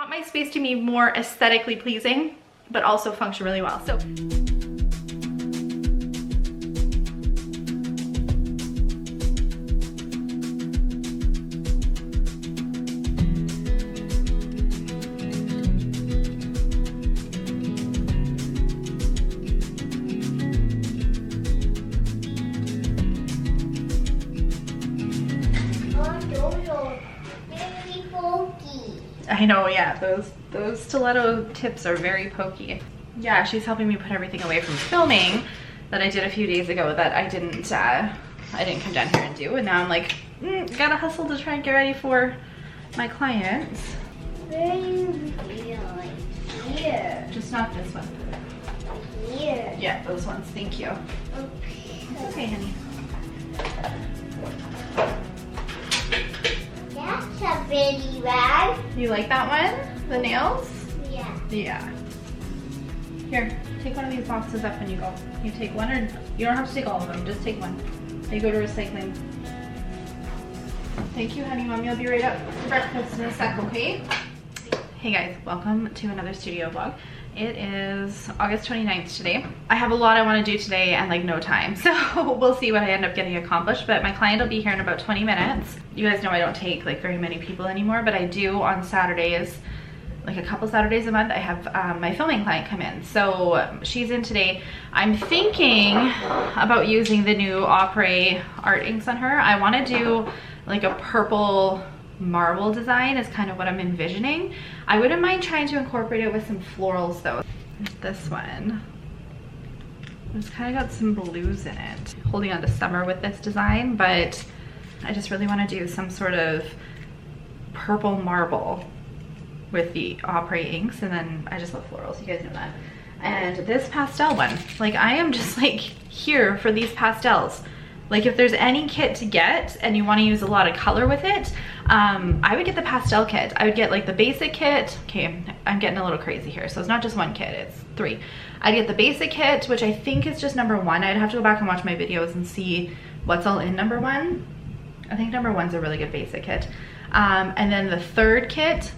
want my space to be more aesthetically pleasing, but also function really well. So. I know, yeah, those stiletto tips are very pokey. Yeah, she's helping me put everything away from filming that I did a few days ago that I didn't come down here and do, and now I'm like, gotta hustle to try and get ready for my clients. Where do you feel like here? Just not this one. Here. Yeah, those ones. Thank you. Okay. Okay, honey. That's a pretty rag. You like that one? The nails? Yeah. Yeah. Here, take one of these boxes up when you go. You take one, or you don't have to take all of them, just take one. They go to recycling. Thank you, honey. Mommy will be right up for breakfast in a sec, okay? Hey guys, welcome to another studio vlog. It is August 29th today. I have a lot I want to do today and like no time, so we'll see what I end up getting accomplished, but my client will be here in about 20 minutes. You guys know I don't take like very many people anymore, but I do on Saturdays, like a couple Saturdays a month. I have my filming client come in, so she's in today. I'm thinking about using the new Opry art inks on her. I want to do like a purple marble design is kind of what I'm envisioning. I wouldn't mind trying to incorporate it with some florals though. This one, it's kind of got some blues in it. Holding on to summer with this design, but I just really want to do some sort of purple marble with the Opry inks, and then I just love florals, you guys know that. And this pastel one, like I am just like here for these pastels. Like if there's any kit to get and you want to use a lot of color with it, I would get the pastel kit. I would get like the basic kit. Okay, I'm getting a little crazy here. So it's not just one kit, it's 3. I'd get the basic kit, which I think is just number 1. I'd have to go back and watch my videos and see what's all in number 1. I think number 1's a really good basic kit. And then the 3rd kit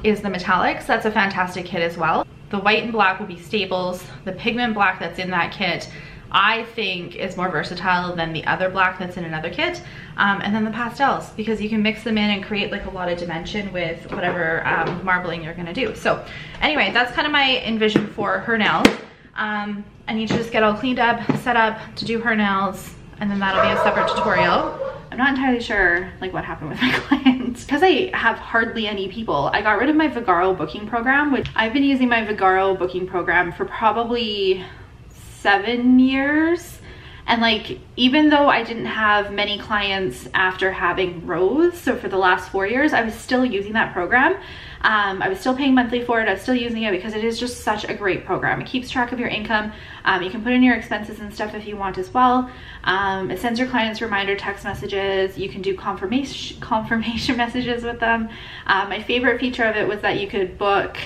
is the metallics. That's a fantastic kit as well. The white and black will be staples. The pigment black that's in that kit I think is more versatile than the other black that's in another kit. And then the pastels, because you can mix them in and create like a lot of dimension with whatever marbling you're gonna do. So anyway, that's kind of my envision for her nails. I need to just get all cleaned up, set up to do her nails, and then that'll be a separate tutorial. I'm not entirely sure like what happened with my clients because I have hardly any people. I got rid of my Vagaro booking program, which I've been using my Vagaro booking program for probably 7 years, and like even though I didn't have many clients after having Rose, so for the last 4 years I was still using that program. I was still paying monthly for it. I was still using it because it is just such a great program. It keeps track of your income. You can put in your expenses and stuff if you want as well. It sends your clients reminder text messages. You can do confirmation messages with them. My favorite feature of it was that you could book,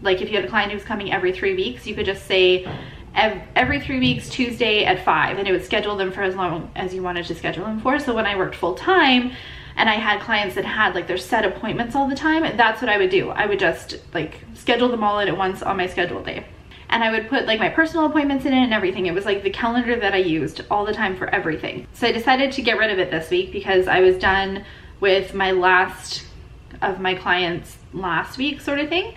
like if you had a client who's coming every 3 weeks, you could just say every 3 weeks Tuesday at 5, and it would schedule them for as long as you wanted to schedule them for. So when I worked full-time and I had clients that had like their set appointments all the time, that's what I would do. I would just like schedule them all in at once on my scheduled day, and I would put like my personal appointments in it and everything. It was like the calendar that I used all the time for everything. So I decided to get rid of it this week because I was done with my last of my clients last week sort of thing.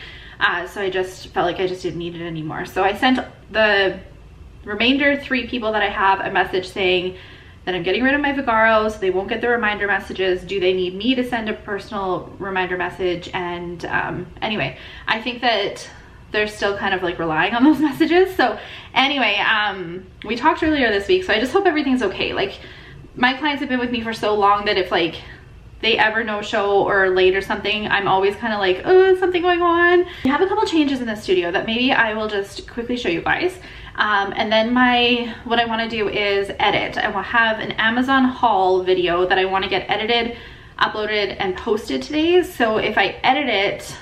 So I just felt like I just didn't need it anymore. So I sent the remainder 3 people that I have a message saying that I'm getting rid of my Vagaro, so they won't get the reminder messages. Do they need me to send a personal reminder message? And anyway, I think that they're still kind of like relying on those messages. So anyway, we talked earlier this week, so I just hope everything's okay. Like my clients have been with me for so long that if like they ever no show or late or something, I'm always kind of like, oh, is something going on? We have a couple changes in the studio that maybe I will just quickly show you guys. And then what I want to do is edit. I will have an Amazon haul video that I want to get edited, uploaded, and posted today. So if I edit it,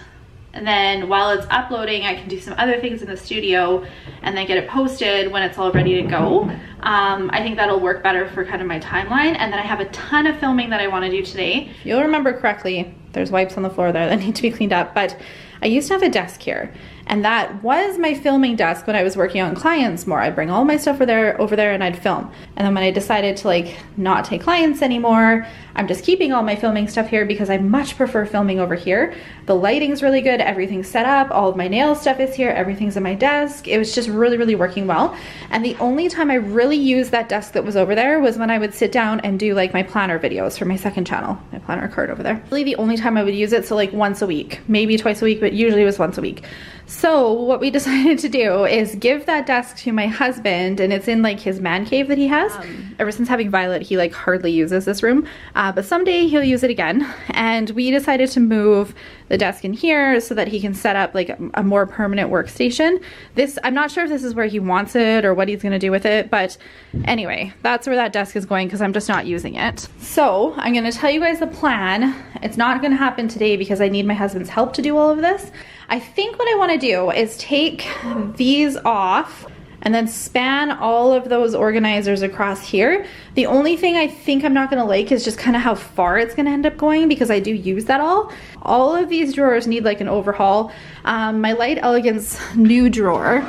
and then while it's uploading, I can do some other things in the studio and then get it posted when it's all ready to go. I think that'll work better for kind of my timeline. And then I have a ton of filming that I want to do today. If you'll remember correctly, there's wipes on the floor there that need to be cleaned up. But I used to have a desk here, and that was my filming desk when I was working on clients more. I'd bring all my stuff over there and I'd film. And then when I decided to like not take clients anymore, I'm just keeping all my filming stuff here because I much prefer filming over here. The lighting's really good, everything's set up, all of my nail stuff is here, everything's in my desk. It was just really, really working well. And the only time I really used that desk that was over there was when I would sit down and do like my planner videos for my second channel, my planner card over there. Really the only time I would use it, so like once a week, maybe twice a week, but usually it was once a week. So what we decided to do is give that desk to my husband, and it's in like his man cave that he has. Ever since having Violet, he like hardly uses this room, but someday he'll use it again. And we decided to move the desk in here so that he can set up like a more permanent workstation. This, I'm not sure if this is where he wants it or what he's gonna do with it, but anyway, that's where that desk is going because I'm just not using it. So I'm gonna tell you guys the plan. It's not gonna happen today because I need my husband's help to do all of this. I think what I wanna do is take these off and then span all of those organizers across here. The only thing I think I'm not gonna like is just kind of how far it's gonna end up going because I do use that all. All of these drawers need like an overhaul. My Light Elegance new drawer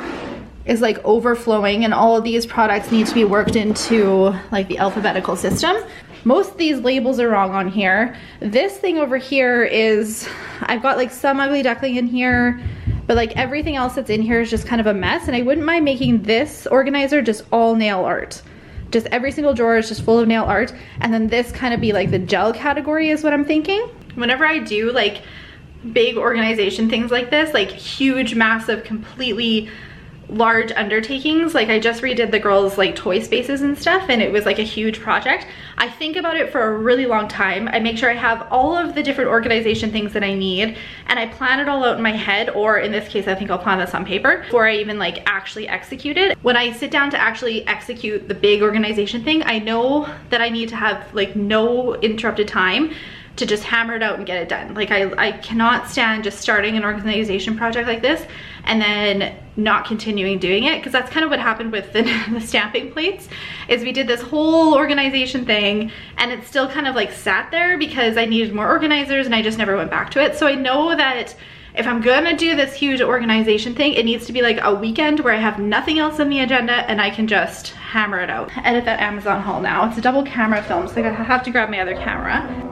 is like overflowing, and all of these products need to be worked into like the alphabetical system. Most of these labels are wrong on here. This thing over here is, I've got like some ugly duckling in here, but like everything else that's in here is just kind of a mess, and I wouldn't mind making this organizer just all nail art. Just every single drawer is just full of nail art, and then this kind of be like the gel category is what I'm thinking. Whenever I do like big organization things like this, like huge, massive, completely large undertakings, like I just redid the girls' like toy spaces and stuff, and it was like a huge project. I think about it for a really long time. I make sure I have all of the different organization things that I need, and I plan it all out in my head, or in this case I think I'll plan this on paper before I even like actually execute it. When I sit down to actually execute the big organization thing, I know that I need to have like no interrupted time to just hammer it out and get it done. Like I cannot stand just starting an organization project like this and then not continuing doing it, because that's kind of what happened with the stamping plates, is we did this whole organization thing and it still kind of like sat there because I needed more organizers and I just never went back to it. So I know that if I'm gonna do this huge organization thing, it needs to be like a weekend where I have nothing else on the agenda and I can just hammer it out. Edit that Amazon haul now. It's a double camera film, so I have to grab my other camera.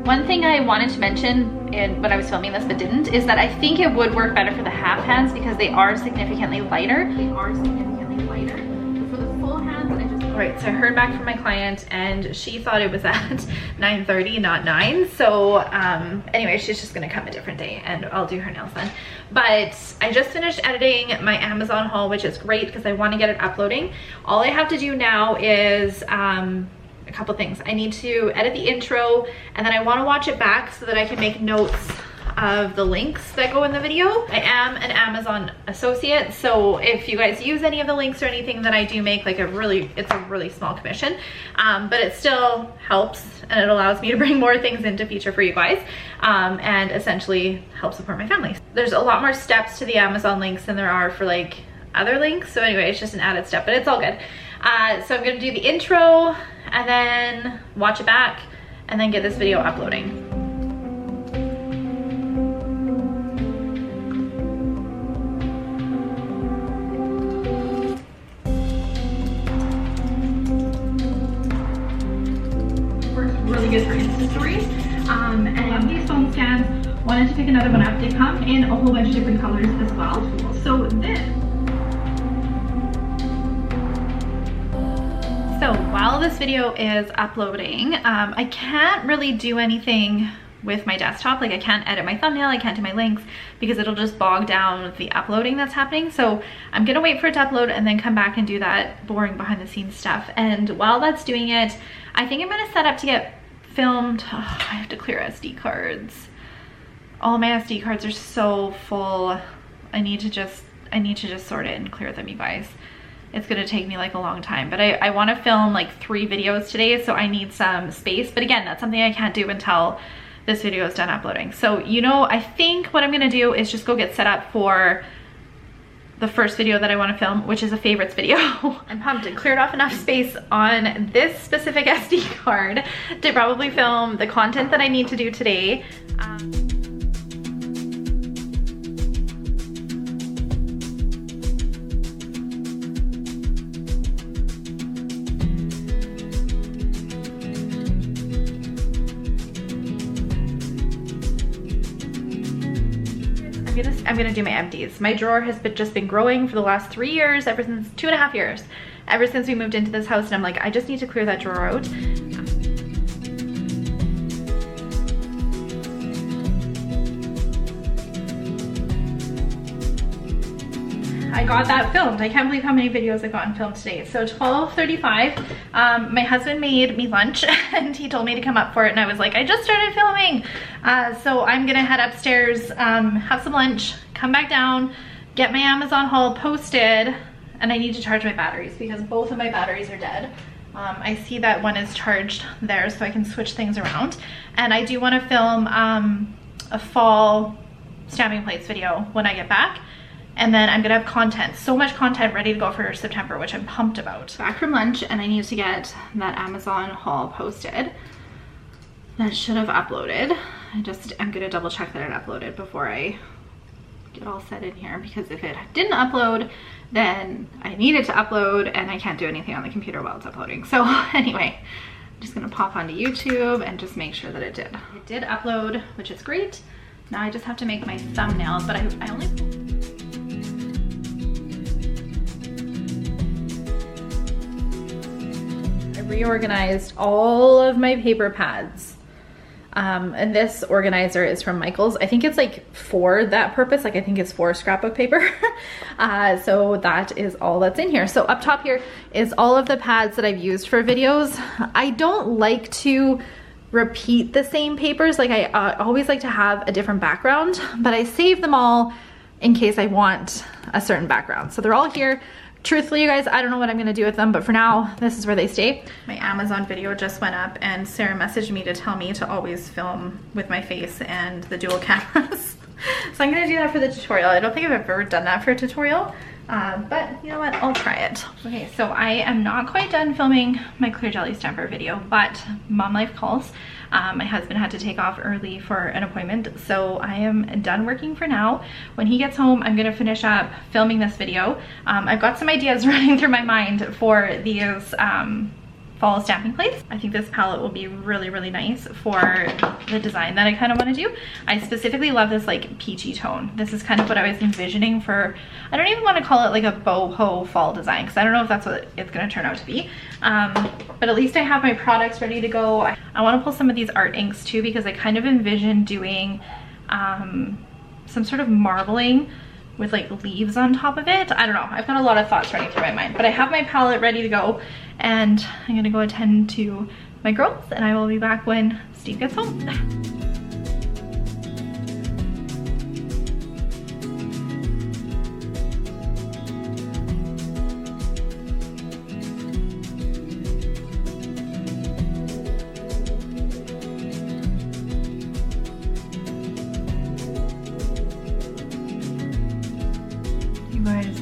One thing I wanted to mention when I was filming this but didn't is that I think it would work better for the half hands because they are significantly lighter. But for the full hands, I just... Alright, so I heard back from my client and she thought it was at 9:30, not 9. So anyway, she's just gonna come a different day and I'll do her nails then. But I just finished editing my Amazon haul, which is great because I want to get it uploading. All I have to do now is a couple things. I need to edit the intro, and then I want to watch it back so that I can make notes of the links that go in the video. I am an Amazon associate, so if you guys use any of the links or anything that I do make, like it's a really small commission, but it still helps and it allows me to bring more things into feature for you guys, and essentially help support my family. There's a lot more steps to the Amazon links than there are for like other links, so anyway, it's just an added step, but it's all good. So I'm gonna do the intro and then watch it back and then get this video uploading. Works really good for Insta stories. And I love these phone stands. Wanted to pick another one up. They come in a whole bunch of different colors as well. So while this video is uploading, I can't really do anything with my desktop. Like I can't edit my thumbnail, I can't do my links because it'll just bog down the uploading that's happening. So I'm gonna wait for it to upload and then come back and do that boring behind the scenes stuff. And while that's doing it, I think I'm gonna set up to get filmed. Oh, I have to clear SD cards. All my SD cards are so full. I need to just sort it and clear them, you guys. It's gonna take me like a long time, but I wanna film like 3 videos today, so I need some space. But again, that's something I can't do until this video is done uploading. So, you know, I think what I'm gonna do is just go get set up for the first video that I want to film, which is a favorites video. I'm pumped. It cleared off enough space on this specific SD card to probably film the content that I need to do today. I'm gonna do my empties. My drawer has just been growing for the last 3 years, ever since 2.5 years, ever since we moved into this house, and I'm like, I just need to clear that drawer out. I got that filmed. I can't believe how many videos I've gotten filmed today. So 12:35, my husband made me lunch and he told me to come up for it, and I was like, I just started filming. So I'm gonna head upstairs, have some lunch, come back down, get my Amazon haul posted, and I need to charge my batteries because both of my batteries are dead. I see that one is charged there, so I can switch things around. And I do wanna film a fall stamping plates video when I get back. And then I'm gonna have content, so much content ready to go for September, which I'm pumped about. Back from lunch, and I need to get that Amazon haul posted. That should have uploaded. I'm gonna double check that it uploaded before I get all set in here, because if it didn't upload, then I need it to upload, and I can't do anything on the computer while it's uploading. So anyway, I'm just gonna pop onto YouTube and just make sure that it did. It did upload, which is great. Now I just have to make my thumbnails, but I only... reorganized all of my paper pads, and this organizer is from Michaels. I think it's like for that purpose, like I think it's for scrapbook paper. So that is all that's in here. So up top here is all of the pads that I've used for videos. I don't like to repeat the same papers, like I always like to have a different background, but I save them all in case I want a certain background. So they're all here. Truthfully, you guys, I don't know what I'm gonna do with them, but for now, this is where they stay. My Amazon video just went up, and Sarah messaged me to tell me to always film with my face and the dual cameras. So I'm gonna do that for the tutorial. I don't think I've ever done that for a tutorial, but you know what, I'll try it. Okay, so I am not quite done filming my clear jelly stamper video, but mom life calls. My husband had to take off early for an appointment, so I am done working for now. When he gets home, I'm gonna finish up filming this video. I've got some ideas running through my mind for these fall stamping plates. I think this palette will be really, really nice for the design that I kind of want to do. I specifically love this like peachy tone. This is kind of what I was envisioning for, I don't even want to call it like a boho fall design, because I don't know if that's what it's going to turn out to be. But at least I have my products ready to go. I want to pull some of these art inks too, because I kind of envision doing some sort of marbling with like leaves on top of it. I don't know, I've got a lot of thoughts running through my mind, but I have my palette ready to go, and I'm gonna go attend to my girls, and I will be back when Steve gets home.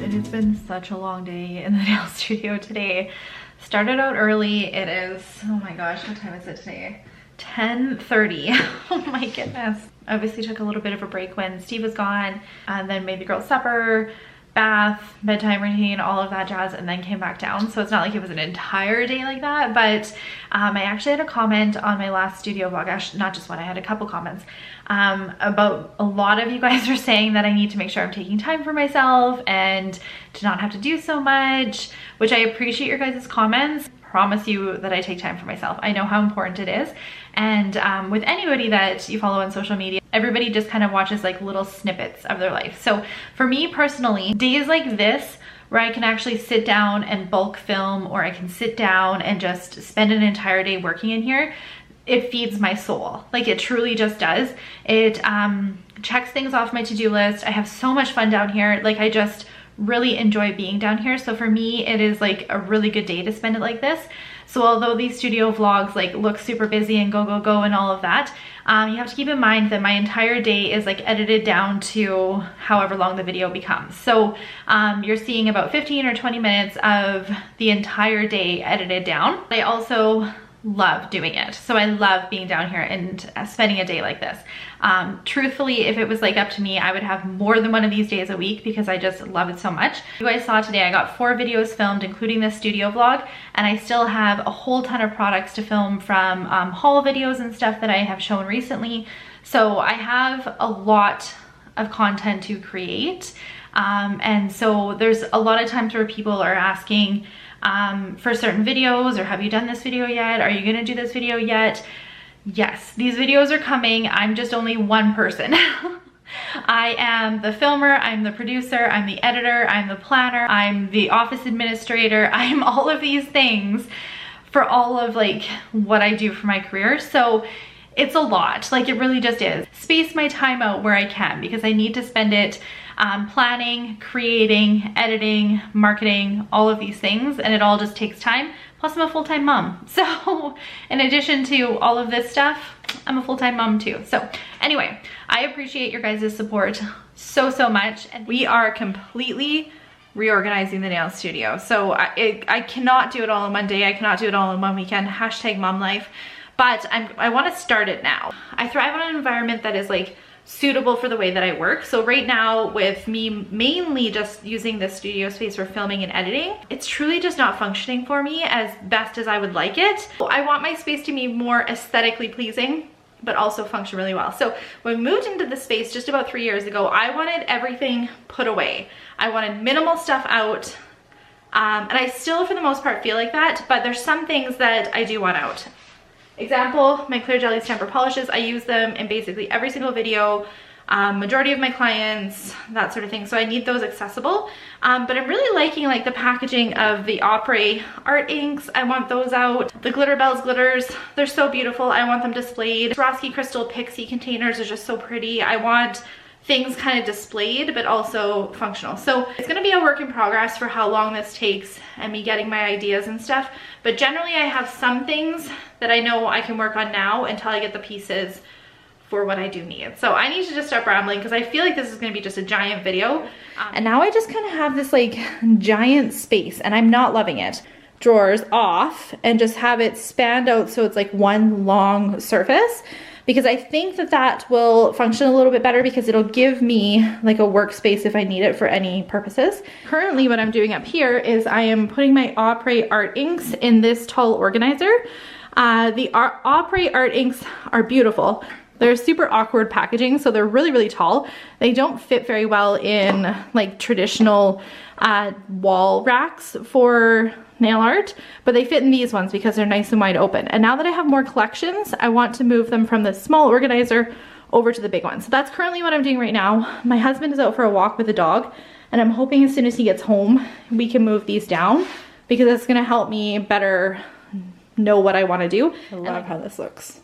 It has been such a long day in the nail studio today. Started out early. It is, oh my gosh, what time is it today? 10:30. Oh my goodness. Obviously took a little bit of a break when Steve was gone, and then made the girls supper, bath, bedtime routine, all of that jazz, and then came back down. So it's not like it was an entire day like that, but I actually had a comment on my last studio vlog, actually not just one, I had a couple comments about a lot of you guys are saying that I need to make sure I'm taking time for myself and to not have to do so much, which I appreciate your guys' comments. Promise you that I take time for myself. I know how important it is. And with anybody that you follow on social media, everybody just kind of watches like little snippets of their life. So for me personally, days like this where I can actually sit down and bulk film, or I can sit down and just spend an entire day working in here, it feeds my soul. Like it truly just does. It checks things off my to-do list. I have so much fun down here. Like I just really enjoy being down here. So for me, it is like a really good day to spend it like this. So although these studio vlogs like look super busy and go, go, go and all of that, you have to keep in mind that my entire day is like edited down to however long the video becomes. So you're seeing about 15 or 20 minutes of the entire day edited down. I also love doing it. So I love being down here and spending a day like this. Truthfully, if it was like up to me, I would have more than one of these days a week because I just love it so much. You guys saw today, I got 4 videos filmed, including this studio vlog, and I still have a whole ton of products to film from haul videos and stuff that I have shown recently. So I have a lot of content to create. And so there's a lot of times where people are asking for certain videos, or have you done this video yet? Are you gonna do this video yet? Yes, these videos are coming. I'm just only one person. I am the filmer, I'm the producer, I'm the editor, I'm the planner, I'm the office administrator, I'm all of these things for all of like what I do for my career. So it's a lot, like it really just is. Space my time out where I can because I need to spend it planning, creating, editing, marketing, all of these things, and it all just takes time. Plus I'm a full-time mom. So in addition to all of this stuff, I'm a full-time mom too. So anyway, I appreciate your guys' support so, so much. And we are completely reorganizing the nail studio. So I cannot do it all in one day. I cannot do it all in one weekend. Hashtag mom life. But I want to start it now. I thrive on an environment that is like suitable for the way that I work. So right now, with me mainly just using this studio space for filming and editing, it's truly just not functioning for me as best as I would like it. I want my space to be more aesthetically pleasing, but also function really well. So when we moved into this space just about 3 years ago, I wanted everything put away. I wanted minimal stuff out. And I still, for the most part, feel like that, but there's some things that I do want out. Example, my clear jelly stamper polishes. I use them in basically every single video, majority of my clients, that sort of thing. So I need those accessible. But I'm really liking like the packaging of the Opry art inks. I want those out. The Glitter Bells glitters, they're so beautiful. I want them displayed. Swarovski crystal pixie containers are just so pretty. I want things kind of displayed but also functional. So it's gonna be a work in progress for how long this takes and me getting my ideas and stuff. But generally I have some things that I know I can work on now until I get the pieces for what I do need. So I need to just stop rambling because I feel like this is gonna be just a giant video. And now I just kind of have this like giant space and I'm not loving it. Drawers off and just have it spanned out so it's like one long surface, because I think that that will function a little bit better because it'll give me like a workspace if I need it for any purposes. Currently what I'm doing up here is I am putting my Opry art inks in this tall organizer. The Opry art inks are beautiful. They're super awkward packaging, so they're really, really tall. They don't fit very well in like traditional wall racks for nail art, but they fit in these ones because they're nice and wide open. And now that I have more collections, I want to move them from the small organizer over to the big one. So that's currently what I'm doing right now. My husband is out for a walk with the dog, and I'm hoping as soon as he gets home, we can move these down because it's gonna help me better know what I wanna do. I love how this looks.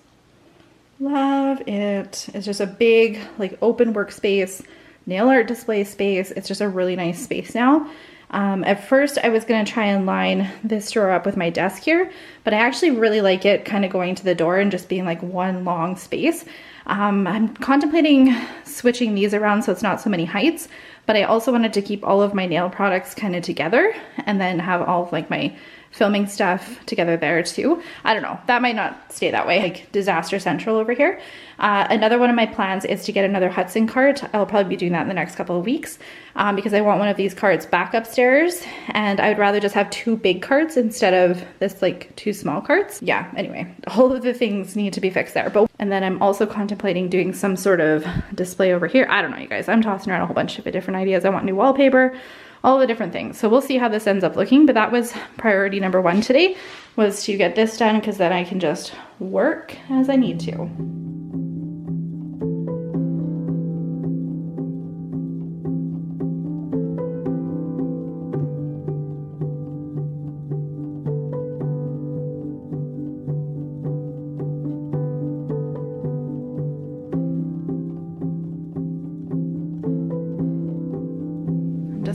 Love it. It's just a big, like open workspace, nail art display space. It's just a really nice space now. At first I was gonna try and line this drawer up with my desk here, but I actually really like it kind of going to the door and just being like one long space. I'm contemplating switching these around so it's not so many heights, but I also wanted to keep all of my nail products kind of together and then have all of like my filming stuff together there too. I don't know, that might not stay that way, like disaster central over here. Another one of my plans is to get another Hudson cart. I'll probably be doing that in the next couple of weeks because I want one of these carts back upstairs, and I would rather just have 2 big carts instead of this like 2 small carts. Yeah, anyway, all of the things need to be fixed there. And then I'm also contemplating doing some sort of display over here. I don't know, you guys, I'm tossing around a whole bunch of different ideas. I want new wallpaper, all the different things. So we'll see how this ends up looking, but that was priority number 1 today, was to get this done because then I can just work as I need to.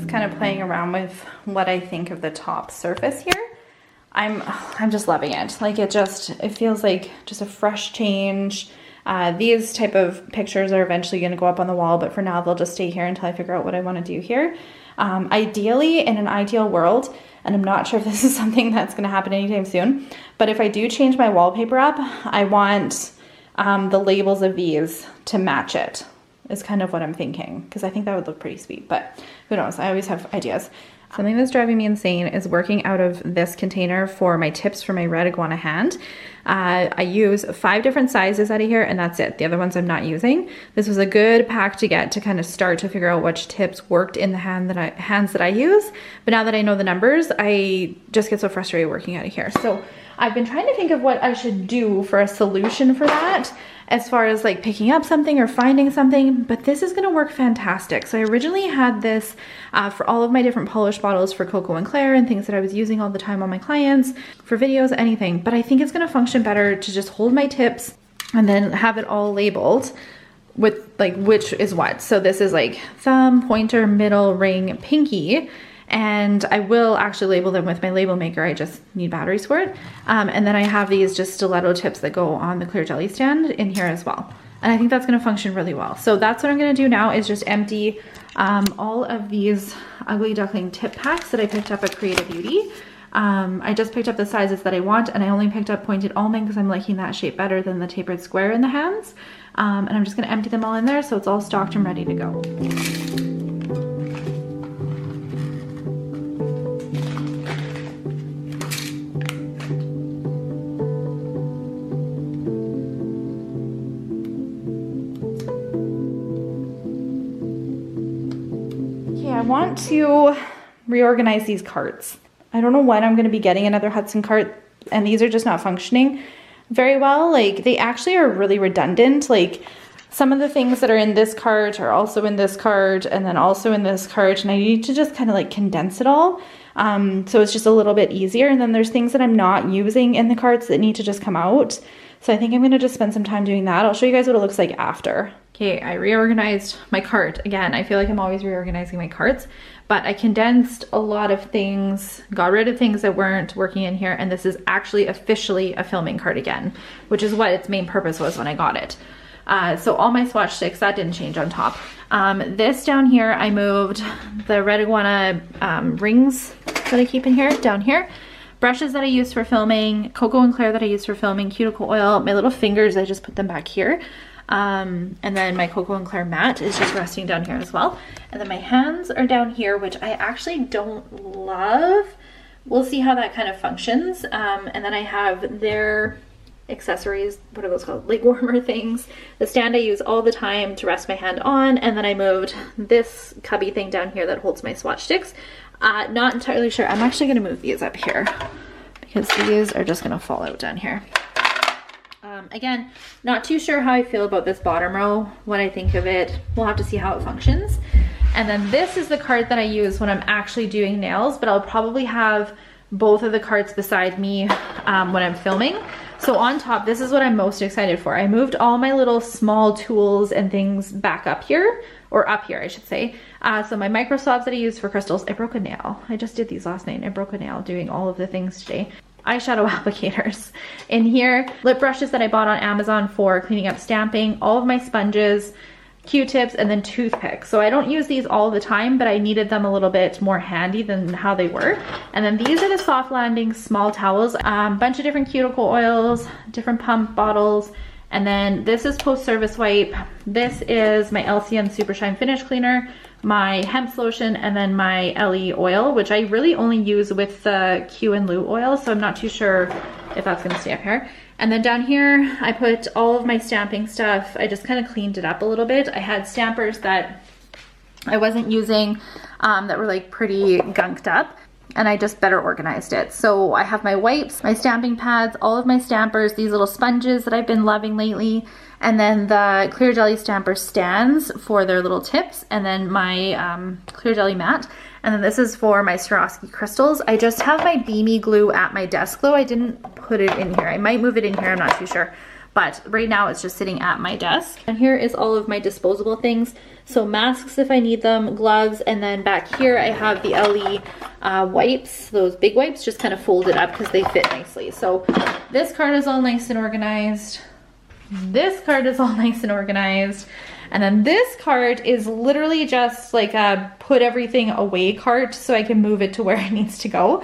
kind of playing around with what I think of the top surface here. I'm just loving it. Like it feels like just a fresh change. These type of pictures are eventually going to go up on the wall, but for now they'll just stay here until I figure out what I want to do here. Ideally, in an ideal world, and I'm not sure if this is something that's going to happen anytime soon, but if I do change my wallpaper up, I want the labels of these to match it, is kind of what I'm thinking, because I think that would look pretty sweet, but who knows, I always have ideas. Something that's driving me insane is working out of this container for my tips for my red iguana hand. I use 5 different sizes out of here, and that's it. The other ones I'm not using. This was a good pack to get to kind of start to figure out which tips worked in the hands that I use. But now that I know the numbers, I just get so frustrated working out of here. So I've been trying to think of what I should do for a solution for that, as far as like picking up something or finding something, but this is gonna work fantastic. So I originally had this for all of my different polish bottles for Coco and Claire and things that I was using all the time on my clients, for videos, anything, but I think it's gonna function better to just hold my tips and then have it all labeled with like which is what. So this is like thumb, pointer, middle, ring, pinky. And I will actually label them with my label maker. I just need batteries for it. And then I have these just stiletto tips that go on the clear jelly stand in here as well. And I think that's gonna function really well. So that's what I'm gonna do now, is just empty all of these Ugly Duckling tip packs that I picked up at Creative Beauty. I just picked up the sizes that I want, and I only picked up pointed almond because I'm liking that shape better than the tapered square in the hands. And I'm just gonna empty them all in there so it's all stocked and ready to go. I want to reorganize these carts. I don't know when I'm going to be getting another Hudson cart, and these are just not functioning very well. Like they actually are really redundant. Like some of the things that are in this cart are also in this cart and then also in this cart, and I need to just kind of like condense it all. So it's just a little bit easier. And then there's things that I'm not using in the carts that need to just come out. So I think I'm going to just spend some time doing that. I'll show you guys what it looks like after. Okay, I reorganized my cart. Again, I feel like I'm always reorganizing my carts, but I condensed a lot of things, got rid of things that weren't working in here, and this is actually officially a filming cart again, which is what its main purpose was when I got it. So all my swatch sticks, that didn't change on top. This down here, I moved the red iguana rings that I keep in here, down here. Brushes that I use for filming, Coco and Claire that I use for filming, cuticle oil, my little fingers, I just put them back here. And then my Coco and Claire mat is just resting down here as well. And then my hands are down here, which I actually don't love. We'll see how that kind of functions. And then I have their accessories, what are those called? Leg warmer things. The stand I use all the time to rest my hand on. And then I moved this cubby thing down here that holds my swatch sticks. Not entirely sure. I'm actually gonna move these up here because these are just gonna fall out down here. Again, not too sure how I feel about this bottom row, what I think of it. We'll have to see how it functions. And then this is the cart that I use when I'm actually doing nails, but I'll probably have both of the carts beside me when I'm filming. So on top, this is what I'm most excited for. I moved all my little small tools and things back up here, or up here, I should say. So my micro swabs that I use for crystals. I broke a nail. I just did these last night. I broke a nail doing all of the things today. Eyeshadow applicators in here, lip brushes that I bought on Amazon for cleaning up stamping, all of my sponges, Q-tips, and then toothpicks. So I don't use these all the time, but I needed them a little bit more handy than how they were. And then these are the soft landing small towels, bunch of different cuticle oils, different pump bottles. And then this is post-service wipe. This is my LCN Super Shine Finish Cleaner, my hemp lotion, and then my LE oil, which I really only use with the Q and Lou oil, so I'm not too sure if that's gonna stay up here. And then down here, I put all of my stamping stuff. I just kind of cleaned it up a little bit. I had stampers that I wasn't using that were like pretty gunked up, and I just better organized it. So I have my wipes, my stamping pads, all of my stampers, these little sponges that I've been loving lately, and then the clear jelly stamper stands for their little tips, and then my clear jelly mat. And then this is for my Swarovski crystals. I just have my beamy glue at my desk though. I didn't put it in here. I might move it in here, I'm not too sure. but right now it's just sitting at my desk. And here is all of my disposable things. So masks if I need them, gloves, and then back here I have the LE wipes, those big wipes, just kind of folded up because they fit nicely. So this cart is all nice and organized. This cart is all nice and organized. And then this cart is literally just like a put everything away cart so I can move it to where it needs to go.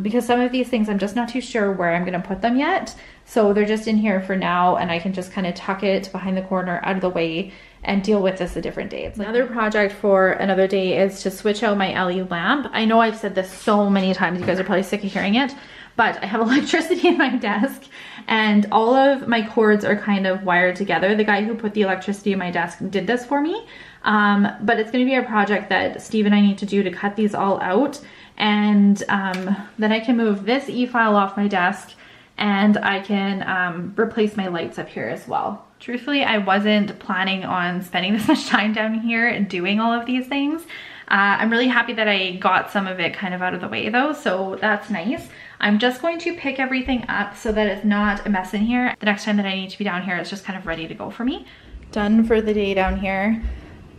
Because some of these things I'm just not too sure where I'm gonna put them yet. So they're just in here for now and I can just kind of tuck it behind the corner out of the way and deal with this a different day. Another project for another day is to switch out my LE lamp. I know I've said this so many times, you guys are probably sick of hearing it, but I have electricity in my desk and all of my cords are kind of wired together. The guy who put the electricity in my desk did this for me, but it's gonna be a project that Steve and I need to do to cut these all out, and then I can move this e-file off my desk and I can replace my lights up here as well. Truthfully, I wasn't planning on spending this much time down here doing all of these things. I'm really happy that I got some of it kind of out of the way though, so that's nice. I'm just going to pick everything up so that it's not a mess in here. The next time that I need to be down here, it's just kind of ready to go for me. Done for the day down here.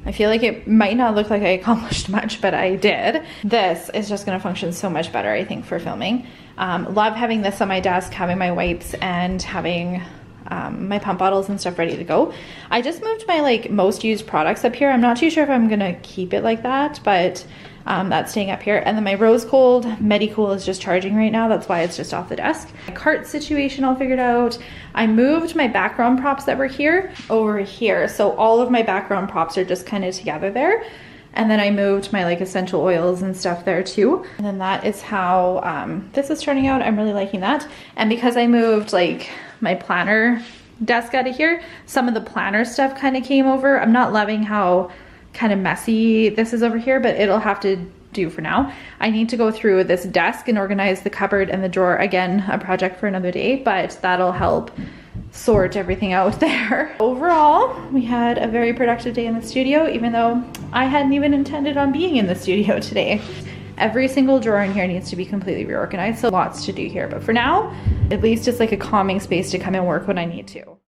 I feel like it might not look like I accomplished much, but I did. This is just gonna function so much better, I think, for filming. Love having this on my desk, having my wipes and having my pump bottles and stuff ready to go. I just moved my like most used products up here. I'm not too sure if I'm gonna keep it like that, but that's staying up here. And then my rose gold Medicool is just charging right now. That's why it's just off the desk. My cart situation all figured out. I moved my background props that were here over here. So all of my background props are just kind of together there. And then I moved my like essential oils and stuff there too. And then that is how this is turning out. I'm really liking that. And because I moved like my planner desk out of here, some of the planner stuff kind of came over. I'm not loving how kind of messy this is over here, but it'll have to do for now. I need to go through this desk and organize the cupboard and the drawer. Again, a project for another day, but that'll help sort everything out there. Overall, we had a very productive day in the studio, even though I hadn't even intended on being in the studio today. Every single drawer in here needs to be completely reorganized, so lots to do here. But for now, at least it's like a calming space to come and work when I need to.